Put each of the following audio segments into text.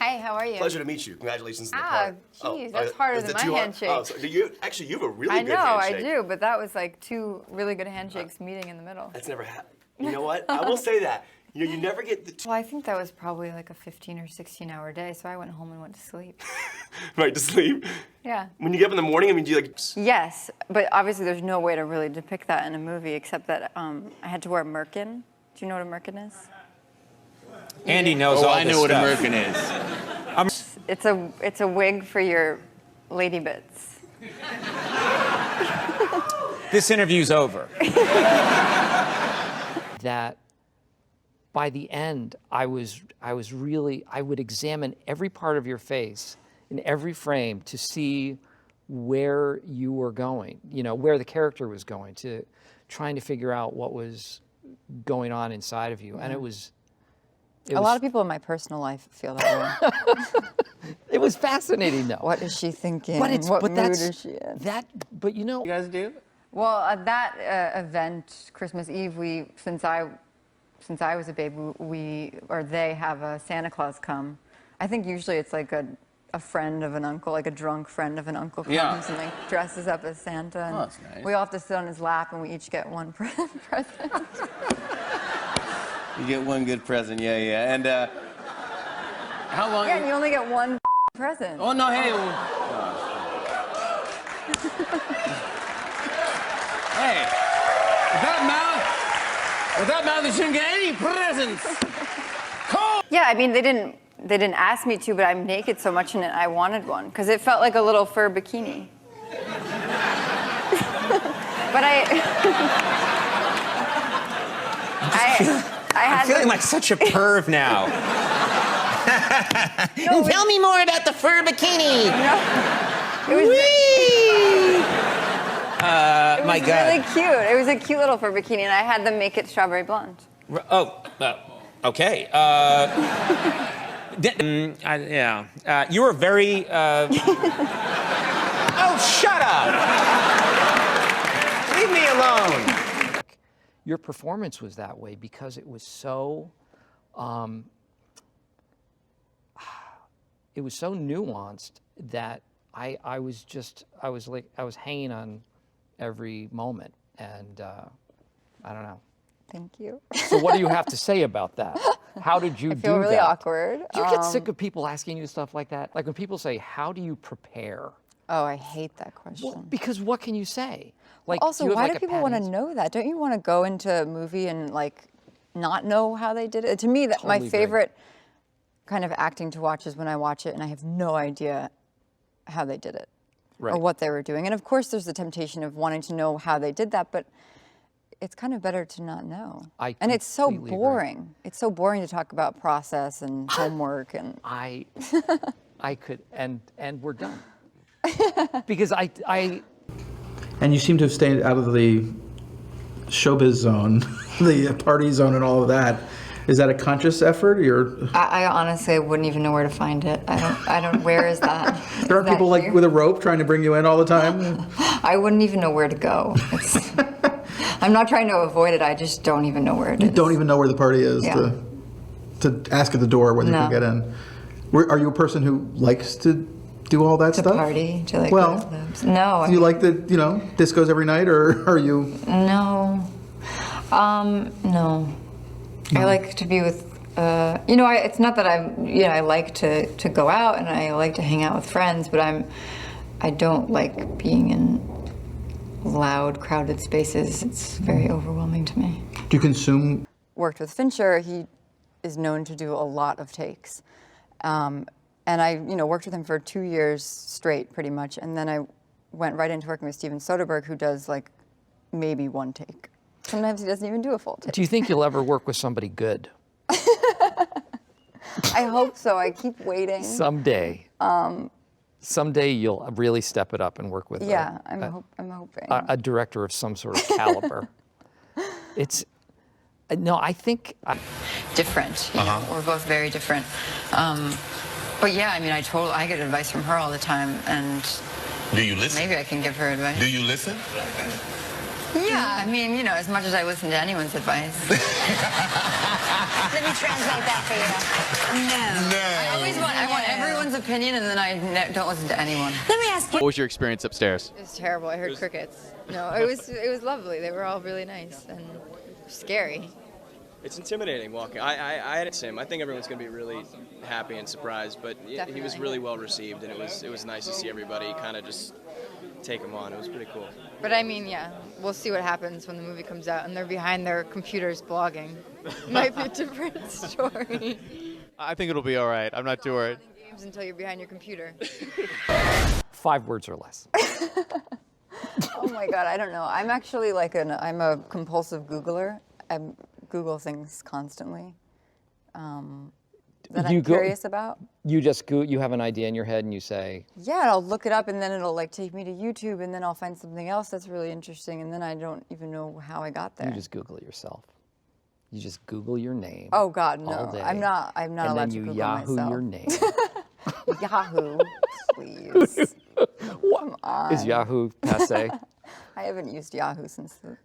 Hi, how are you? Pleasure to meet you. Congratulations on the part. Jeez, that's harder than my handshake. Oh, so you have a really good handshake. I do, but that was like two really good handshakes meeting in the middle. That's never happened. You know what? I will say that. You never get the... Well, I think that was probably like a 15 or 16-hour day, so I went home and went to sleep. Right, to sleep? Yeah. When you get up in the morning, I mean, do you like... Yes, but obviously there's no way to really depict that in a movie except that I had to wear a merkin. Do you know what a merkin is? Andy knows all I this know what a stuff. merkin is. It's a wig for your lady bits. This interview's over. That by the end, I would examine every part of your face in every frame to see where you were going, where the character was going, to trying to figure out what was going on inside of you. And it was a lot of people in my personal life feel that way. It was fascinating, though. What is she thinking? But what mood is she in? You guys do? Well, at that event, Christmas Eve, since I was a baby, they have a Santa Claus come. I think usually it's like a friend of an uncle, like a drunk friend of an uncle comes and like dresses up as Santa. And that's nice. we all have to sit on his lap and we each get one present. You get one good present, yeah. And how long? Yeah, and you only get one present. Oh no, hey. Hey, with that mouth, you shouldn't get any presents. Cool. Yeah, I mean they didn't ask me to, but I'm naked so much in it, I wanted one because it felt like a little fur bikini. But I'm feeling like such a perv now. No, Tell me more about the fur bikini. No, it was My God. really cute. It was a cute little fur bikini, and I had them make it strawberry blonde. Okay. You were very... Oh, shut up! Leave me alone. Your performance was that way because it was so, nuanced that I was hanging on every moment, and I don't know. Thank you. So what do you have to say about that? How did you do that? I feel really awkward. Do you get sick of people asking you stuff like that? Like when people say, "How do you prepare?" Oh, I hate that question. Well, because what can you say? Like, also, why do people want to know that? Don't you want to go into a movie and like not know how they did it? To me, Totally my favorite kind of acting to watch is when I watch it and I have no idea how they did it or what they were doing. And of course, there's the temptation of wanting to know how they did that, but it's kind of better to not know. And it's so boring. Agree. It's so boring to talk about process and homework and. I could, and we're done. Because I. And you seem to have stayed out of the showbiz zone, the party zone and all of that. Is that a conscious effort? I honestly wouldn't even know where to find it. I don't, where is that? There are people like with a rope trying to bring you in all the time? I wouldn't even know where to go. I'm not trying to avoid it, I just don't even know where it is. You don't even know where the party is to ask at the door whether you can get in. Are you a person who likes to do all that stuff? To party, to like well, go to clubs. No. Do you like the, discos every night, or are you? No. No. I like to be with, it's not that I like to go out and I like to hang out with friends, but I don't like being in loud, crowded spaces. It's very overwhelming to me. Do you consume? Worked with Fincher. He is known to do a lot of takes. And I, worked with him for 2 years straight, pretty much. And then I went right into working with Steven Soderbergh, who does like maybe one take. Sometimes he doesn't even do a full take. Do you think you'll ever work with somebody good? I hope so. I keep waiting. Someday. Someday you'll really step it up and work with I'm hoping. A director of some sort of caliber. I think... Different. We're both very different. But yeah, I mean, I get advice from her all the time, and do you listen? Maybe I can give her advice. Do you listen? Yeah, I mean, as much as I listen to anyone's advice. Let me translate that for you. No. No. I want everyone's opinion, and then I don't listen to anyone. Let me ask you. What was your experience upstairs? It was terrible. I heard crickets. No, it was lovely. They were all really nice and scary. It's intimidating walking. I had it same. I think everyone's going to be really happy and surprised, but he was Definitely. really well received, and it was nice to see everybody kind of just take him on. It was pretty cool. But I mean, yeah, we'll see what happens when the movie comes out and they're behind their computers blogging. Might be a different story. I think it'll be all right. I'm not too worried. Playing games until you're behind your computer. 5 words or less. Oh my God, I don't know. I'm actually I'm a compulsive Googler. I Google things constantly that I'm curious about. You just you have an idea in your head and you say, Yeah, and I'll look it up and then it'll like take me to YouTube and then I'll find something else that's really interesting and then I don't even know how I got there. you just Google it yourself. You just Google your name. Oh God, no. all day, I'm not and allowed then to you Google Yahoo myself. your name. Yahoo, please. Come on. Is Yahoo passe? I haven't used Yahoo since the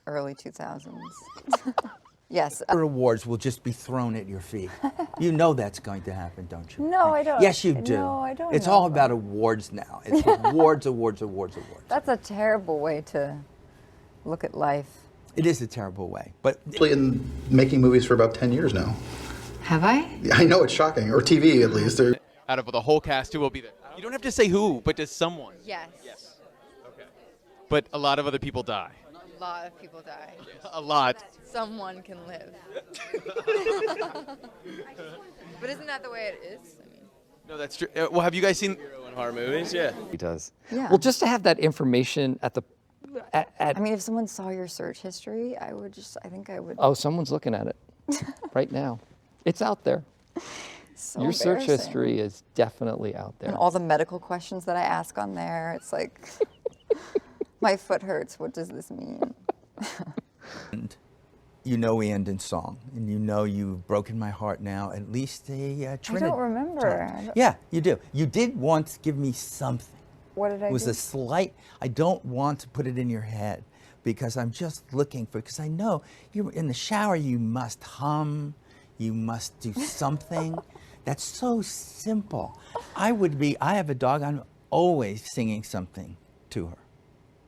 early 2000s. Yes. Awards will just be thrown at your feet. You know that's going to happen, don't you? No, I don't. Yes, you do. No, I don't It's know all that. about awards now. It's awards, awards, awards, awards. That's a terrible way to look at life. It is a terrible way, but In making movies for about 10 years now. Have I? I know it's shocking, or TV at least. Or Out of the whole cast, who will be there? You don't have to say who, but just someone. Yes. Okay. But a lot of other people die. A lot of people die. A lot. Someone can live. But isn't that the way it is? I mean, No, that's true. Well, have you guys seen? Hero and horror movies, yeah. He does. Yeah. Well, just to have that information at the I mean, if someone saw your search history, I think I would. oh, someone's looking at it right now. It's out there. So Your search embarrassing. history is definitely out there. And all the medical questions that I ask on there, it's like, my foot hurts. What does this mean? you know we end in song, and you know you've broken my heart now at least a trinity. I don't remember. times. Yeah, you do. You did once give me something. What did I It was do? a slight, I don't want to put it in your head because I'm just looking for, because I know you're in the shower, you must hum, you must do something. That's so simple. I have a dog, I'm always singing something to her.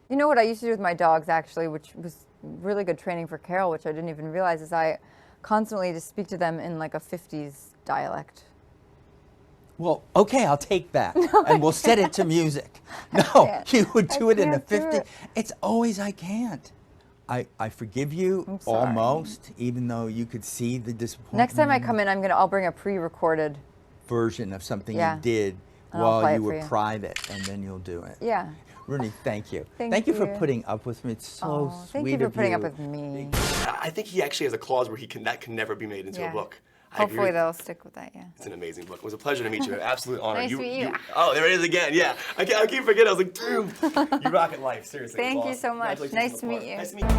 You know what I used to do with my dogs, actually, which was really good training for Carol, which I didn't even realize, is I constantly just speak to them in like a 50s dialect. Well, okay, I'll take that, and we'll set it to music. No, can't. you would do it in the can't do 50s. it. It's always I can't. I forgive you I'm sorry. almost, even though you could see the disappointment. Next time I come in, I'll bring a pre-recorded. Version of something Yeah. you did And I'll play while it you for were you. private, and then you'll do it. Yeah. Rooney, thank you. Thank you for you. putting up with me. It's so Oh, sweet thank you for of putting you. up with me. I think he actually has a clause where that can never be made into Yeah. a book. I agree Hopefully with- they'll stick with that, yeah. It's an amazing book. It was a pleasure to meet you. An absolute honor. Nice to meet you. Oh, there it is again. Yeah. I keep forgetting. I was like, dude, you rock at life. Seriously. Thank it's you awesome. so much. Congratulations Nice on to the meet part. you. Nice to meet you.